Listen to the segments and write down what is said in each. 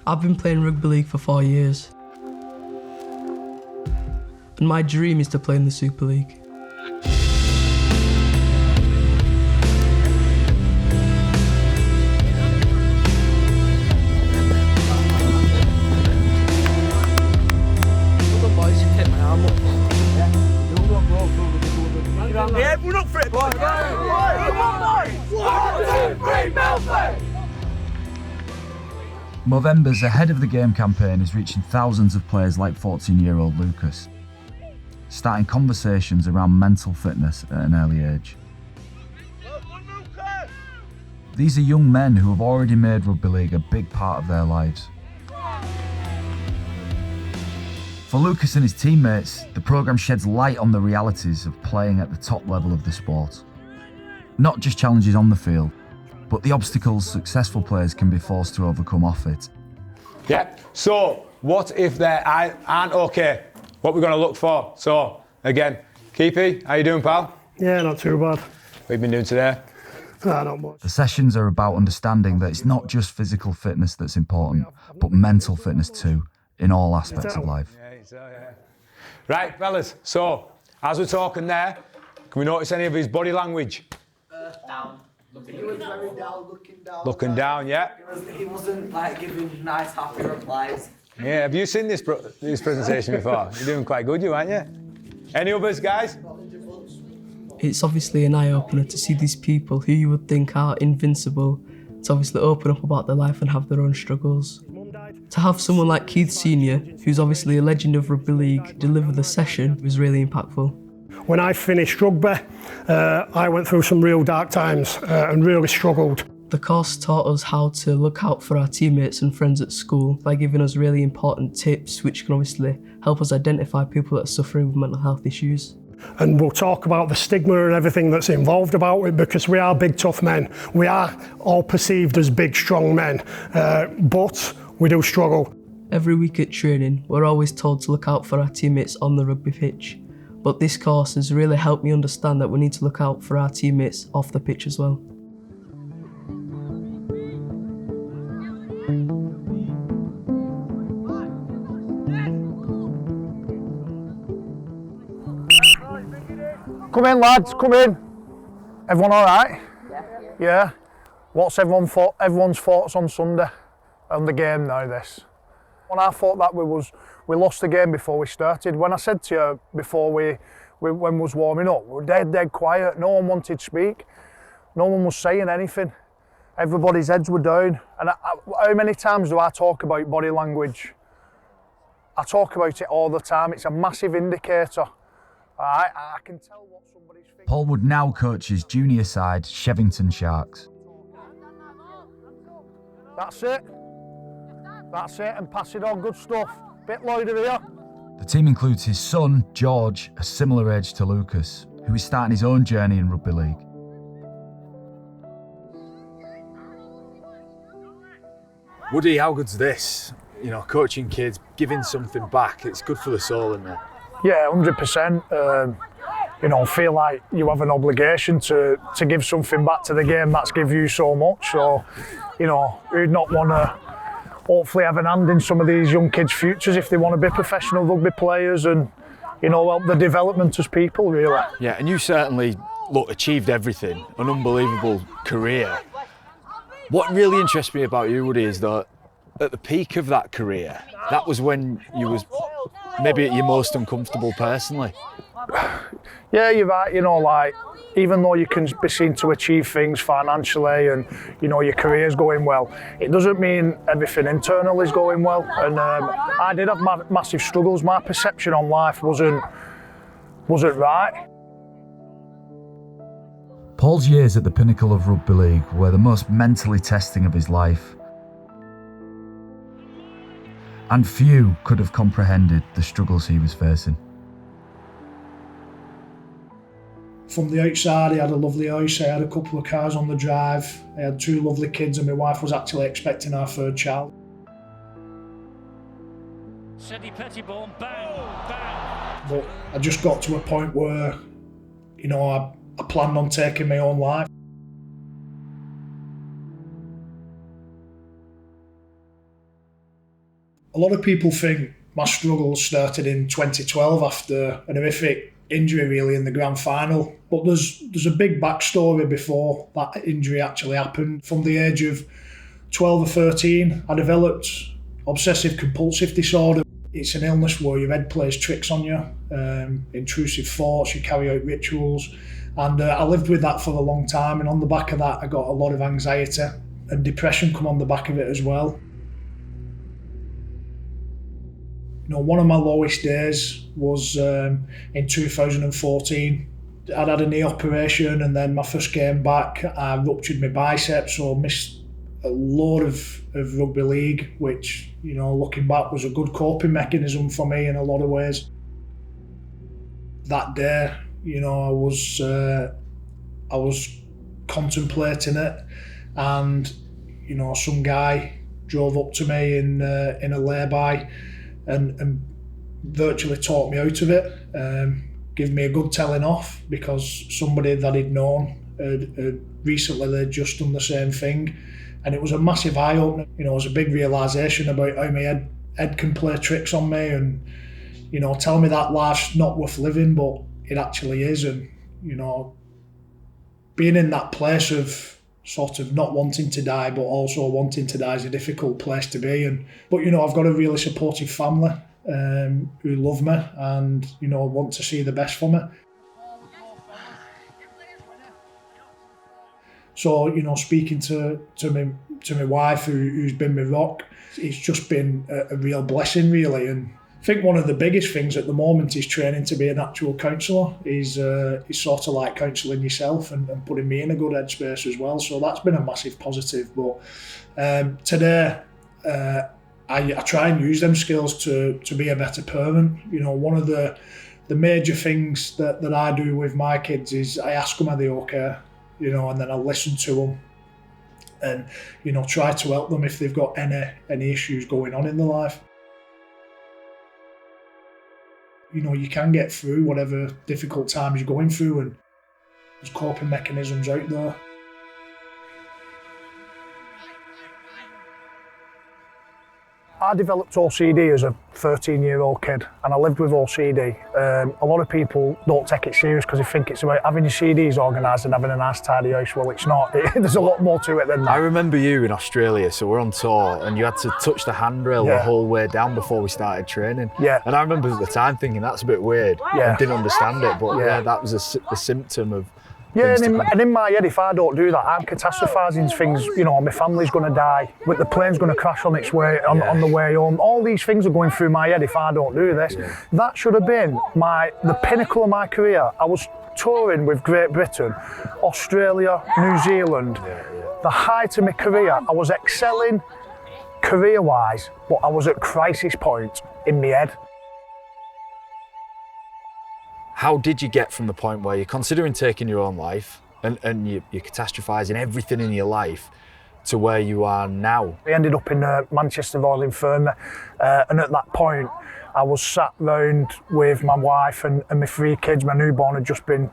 I've been playing rugby league for 4 years. And my dream is to play in the Super League. Yeah, everyone up for it, boys! Movember's Ahead of the Game campaign is reaching thousands of players like 14-year-old Lucas, starting conversations around mental fitness at an early age. These are young men who have already made rugby league a big part of their lives. For Lucas and his teammates, the programme sheds light on the realities of playing at the top level of the sport. Not just challenges on the field, but the obstacles successful players can be forced to overcome off it. Yeah, so what if they aren't okay? What we're going to look for. So, again, Keepy, how you doing, pal? Yeah, not too bad. What have you been doing today? Not much. The sessions are about understanding that it's not just physical fitness that's important, but mental fitness too, in all aspects of life. Yeah. Right, fellas, so, as we're talking there, can we notice any of his body language? Down. He was very down, looking down. Looking down, yeah? He wasn't like giving nice, happy replies. Yeah, have you seen this presentation before? You're doing quite good, aren't you? Any others, guys? It's obviously an eye-opener to see these people who you would think are invincible, to obviously open up about their life and have their own struggles. To have someone like Keith Senior, who's obviously a legend of rugby league, deliver the session was really impactful. When I finished rugby, I went through some real dark times and really struggled. The course taught us how to look out for our teammates and friends at school by giving us really important tips which can obviously help us identify people that are suffering with mental health issues. And we'll talk about the stigma and everything that's involved about it, because we are big, tough men. We are all perceived as big, strong men, but we do struggle. Every week at training, we're always told to look out for our teammates on the rugby pitch. But this course has really helped me understand that we need to look out for our teammates off the pitch as well. Come in, lads, come in. Everyone all right? Yeah. What's everyone's thoughts on Sunday? On the game now, this? When I thought that we lost the game before we started. When I said to you before when we was warming up, we were dead quiet. No one wanted to speak. No one was saying anything. Everybody's heads were down. And how many times do I talk about body language? I talk about it all the time. It's a massive indicator. I can tell what somebody's thinking. Paul would now coach his junior side, Shevington Sharks. That's it. That's it, and pass it on, good stuff. Bit louder here. The team includes his son, George, a similar age to Lucas, who is starting his own journey in rugby league. Woody, how good's this? You know, coaching kids, giving something back, it's good for the soul, isn't it? Yeah, 100%. You know, feel like you have an obligation to give something back to the game that's give you so much. So, you know, who'd not want to hopefully have an hand in some of these young kids' futures if they want to be professional rugby players and, you know, help their development as people, really. Yeah, and you certainly, achieved everything, an unbelievable career. What really interests me about you, Woody, is that at the peak of that career, that was when you was maybe at your most uncomfortable personally. Yeah, you're right, you know, like, even though you can be seen to achieve things financially and, you know, your career's going well, it doesn't mean everything internal is going well. And I did have massive struggles. My perception on life wasn't right. Paul's years at the pinnacle of rugby league were the most mentally testing of his life. And few could have comprehended the struggles he was facing. From the outside, I had a lovely house, I had a couple of cars on the drive, I had 2 lovely kids, and my wife was actually expecting our 3rd child. Sidney Pettybourne, bang, bang. But I just got to a point where, you know, I planned on taking my own life. A lot of people think my struggles started in 2012 after an horrific injury really in the grand final. But there's a big backstory before that injury actually happened. From the age of 12 or 13, I developed obsessive compulsive disorder. It's an illness where your head plays tricks on you, intrusive thoughts, you carry out rituals. And I lived with that for a long time, and on the back of that I got a lot of anxiety, and depression come on the back of it as well. You know, one of my lowest days was in 2014. I'd had a knee operation, and then my first game back I ruptured my biceps, so I missed a lot of rugby league, which, you know, looking back was a good coping mechanism for me in a lot of ways. That day, you know, I was contemplating it, and, you know, some guy drove up to me in a lay-by and virtually talked me out of it, give me a good telling off, because somebody that he'd known had recently they'd just done the same thing. And it was a massive eye-opener. You know, it was a big realisation about how my head can play tricks on me, and, you know, tell me that life's not worth living, but it actually is. And, you know, being in that place of sort of not wanting to die, but also wanting to die is a difficult place to be. But, you know, I've got a really supportive family who love me and, you know, want to see the best for me. So, you know, speaking to my wife, who's been my rock, it's just been a real blessing, really. And I think one of the biggest things at the moment is training to be an actual counsellor. Is sort of like counselling yourself and putting me in a good headspace as well. So that's been a massive positive. But today, I try and use them skills to be a better parent. You know, one of the major things that I do with my kids is I ask them, are they okay? You know, and then I listen to them and, you know, try to help them if they've got any issues going on in their life. You know, you can get through whatever difficult times you're going through, and there's coping mechanisms out there. I developed OCD as a 13-year-old kid, and I lived with OCD. A lot of people don't take it serious because they think it's about having your CDs organised and having a nice tidy house. Well, it's not. There's a lot more to it than that. I remember you in Australia, so we're on tour, and you had to touch the handrail the whole way down before we started training. Yeah. And I remember at the time thinking that's a bit weird. Yeah. I didn't understand it, but yeah, that was a symptom of. Yeah, and in my head, if I don't do that, I'm catastrophising things. You know, my family's going to die, the plane's going to crash on its way on the way home. All these things are going through my head if I don't do this. Yeah. That should have been the pinnacle of my career. I was touring with Great Britain, Australia, New Zealand. The height of my career. I was excelling career-wise, but I was at crisis point in my head. How did you get from the point where you're considering taking your own life and you're catastrophising everything in your life to where you are now? I ended up in Manchester Royal Infirmary, and at that point I was sat round with my wife and my 3 kids. My newborn had just been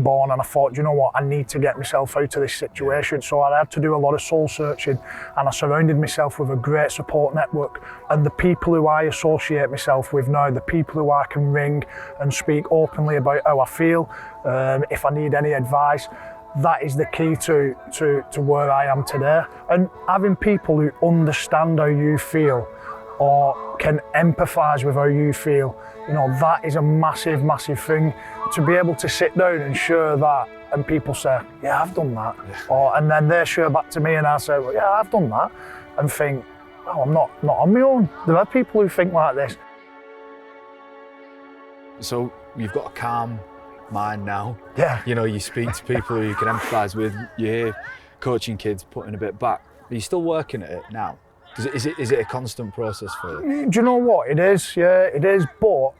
born, and I thought, you know what, I need to get myself out of this situation. So I had to do a lot of soul searching, and I surrounded myself with a great support network. And the people who I associate myself with now, the people who I can ring and speak openly about how I feel, if I need any advice, that is the key to where I am today. And having people who understand how you feel or can empathise with how you feel, you know, that is a massive, massive thing. To be able to sit down and share that, and people say, yeah, I've done that. And then they share back to me and I say, well, yeah, I've done that. And think, oh, I'm not on my own. There are people who think like this. So you've got a calm mind now. Yeah. You know, you speak to people who you can empathise with, you're here coaching kids, putting a bit back. Are you still working at it now? Is it a constant process for you? Do you know what? It is, yeah, it is, but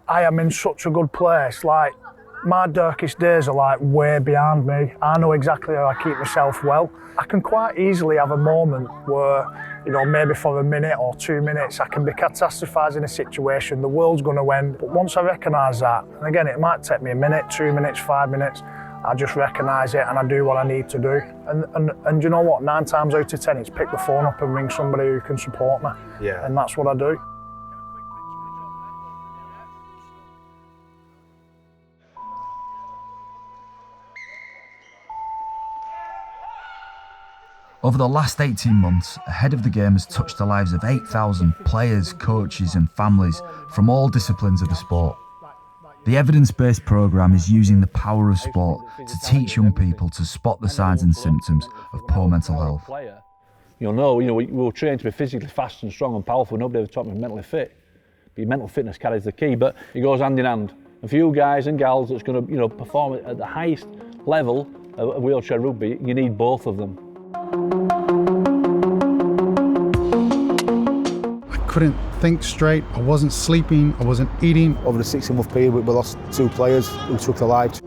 I am in such a good place. Like, my darkest days are like way behind me. I know exactly how I keep myself well. I can quite easily have a moment where, you know, maybe for a minute or 2 minutes, I can be catastrophising a situation, the world's going to end. But once I recognise that, and again, it might take me a minute, 2 minutes, 5 minutes, I just recognise it and I do what I need to do. And you know what, 9 times out of 10 it's pick the phone up and ring somebody who can support me. Yeah. And that's what I do. Over the last 18 months, Ahead of the Game has touched the lives of 8,000 players, coaches and families from all disciplines of the sport. The evidence-based programme is using the power of sport to teach young people to spot the signs and symptoms of poor mental health. We were trained to be physically fast and strong and powerful. Nobody ever taught me mentally fit. But your mental fitness carries the key, but it goes hand in hand. And for you guys and gals that's going to perform at the highest level of wheelchair rugby, you need both of them. I couldn't think straight, I wasn't sleeping, I wasn't eating. Over the 16-month period we lost 2 players who took their lives.